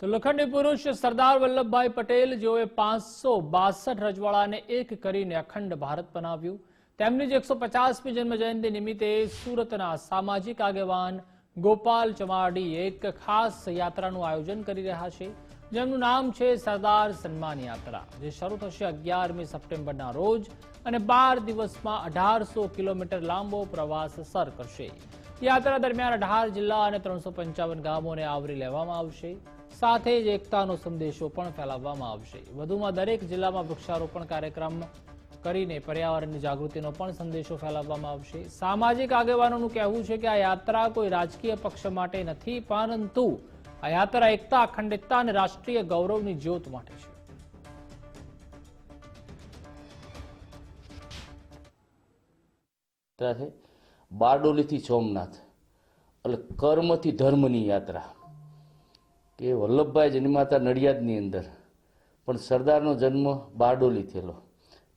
તો લોખંડી પુરુષ સરદાર વલ્લભભાઈ પટેલ જેઓએ 562 રજવાડાને એક કરીને અખંડ ભારત બનાવ્યું, તેમની જ 150મી જન્મજયંતિ નિમિત્તે સુરતના સામાજિક આગેવાન ગોપાલ ચમારડી એક ખાસ યાત્રાનું આયોજન કરી રહ્યા છે, જેનું નામ છે સરદાર સન્માન યાત્રા, જે શરૂ થશે 11મી સપ્ટેમ્બરના રોજ અને 12 દિવસમાં 1800 કિલોમીટર લાંબો પ્રવાસ સર કરશે। યાત્રા દરમિયાન 18 જિલ્લા અને 355 ગામોને આવરી લેવામાં આવશે। સાથે જ એકતાનો સંદેશો પણ ફેલાવવામાં આવશે। વધુમાં દરેક જિલ્લામાં વૃક્ષારોપણ કાર્યક્રમ કરીને પર્યાવરણની જાગૃતિનો પણ સંદેશો ફેલાવવામાં આવશે। સામાજિક આગેવાનોનું કહેવું છે કે આ યાત્રા કોઈ રાજકીય પક્ષ માટે નથી, પરંતુ આ યાત્રા એકતા, અખંડિતતા અને રાષ્ટ્રીય ગૌરવની જ્યોત માટે છે। બારડોલીથી સોમનાથ એટલે કર્મથી ધર્મની યાત્રા કે વલ્લભભાઈ જન્માતા નડિયાદની અંદર, પણ સરદારનો જન્મ બારડોલી થયેલો।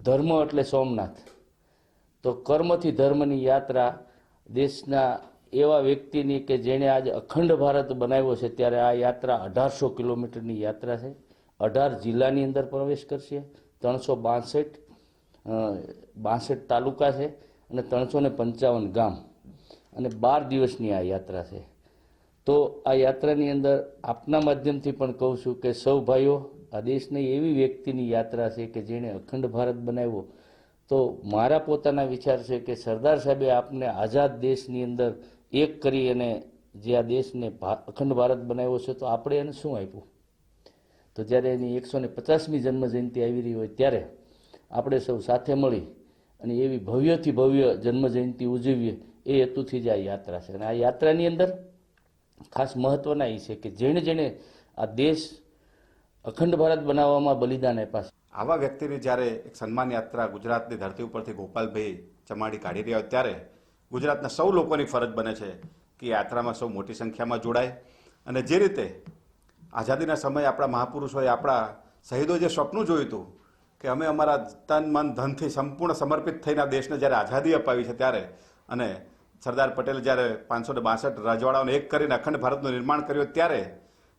ધર્મ એટલે સોમનાથ, તો કર્મથી ધર્મની યાત્રા દેશના એવા વ્યક્તિની કે જેણે આજે અખંડ ભારત બનાવ્યો છે, ત્યારે આ યાત્રા 1800 કિલોમીટરની યાત્રા છે। 18 જિલ્લાની અંદર પ્રવેશ કરશે, 362 તાલુકા છે અને 355 ગામ અને 12 દિવસની આ યાત્રા છે। તો આ યાત્રાની અંદર આપના માધ્યમથી પણ કહું છું કે સૌ ભાઈઓ, આ દેશની એવી વ્યક્તિની યાત્રા છે કે જેણે અખંડ ભારત બનાવ્યો। તો મારા પોતાના વિચાર છે કે સરદાર સાહેબે આપને આઝાદ દેશની અંદર એક કરી અને જે આ દેશને અખંડ ભારત બનાવ્યો છે, તો આપણે એને શું આપ્યું? તો જ્યારે એની 150મી જન્મજયંતિ આવી રહી હોય ત્યારે આપણે સૌ સાથે મળી અને એવી ભવ્યથી ભવ્ય જન્મજયંતિ ઉજવીએ, એ હેતુથી જ આ યાત્રા છે। અને આ યાત્રાની અંદર ખાસ મહત્વના એ છે કે જેણે જેણે આ દેશ અખંડ ભારત બનાવવામાં બલિદાન આપ્યા છે, આવા વ્યક્તિની જ્યારે એક સન્માન યાત્રા ગુજરાતની ધરતી ઉપરથી ગોપાલભાઈ ચમાડી કાઢી રહ્યા હોય, ત્યારે ગુજરાતના સૌ લોકોની ફરજ બને છે કે યાત્રામાં સૌ મોટી સંખ્યામાં જોડાય અને જે રીતે આઝાદીના સમયે આપણા મહાપુરુષોએ, આપણા શહીદોએ જે સ્વપ્ન જોયું હતું કે અમે અમારા તન મન ધનથી સંપૂર્ણ સમર્પિત થઈને દેશને જ્યારે આઝાદી અપાવી છે, ત્યારે અને સરદાર પટેલે જ્યારે 562 રજવાડાઓને એક કરીને અખંડ ભારતનું નિર્માણ કર્યું, ત્યારે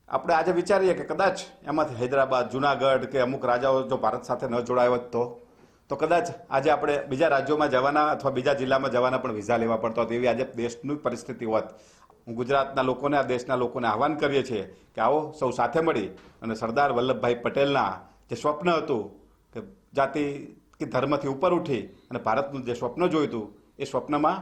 આપણે આજે વિચારીએ કે કદાચ એમાંથી હૈદરાબાદ, જુનાગઢ કે અમુક રાજાઓ જો ભારત સાથે ન જોડાયો હોત તો કદાચ આજે આપણે બીજા રાજ્યોમાં જવાના અથવા બીજા જિલ્લામાં જવાના પણ વિઝા લેવા પડતો હતો। એવી આજે દેશની પરિસ્થિતિ હોત। હું ગુજરાતના લોકોને, આ દેશના લોકોને આહવાન કરીએ છીએ કે આવો સૌ સાથે મળી અને સરદાર વલ્લભભાઈ પટેલના જે સ્વપ્ન હતું કે જાતિ કે ધર્મથી ઉપર ઉઠી અને ભારતનું જે સ્વપ્ન જોયું હતું, એ સ્વપ્નમાં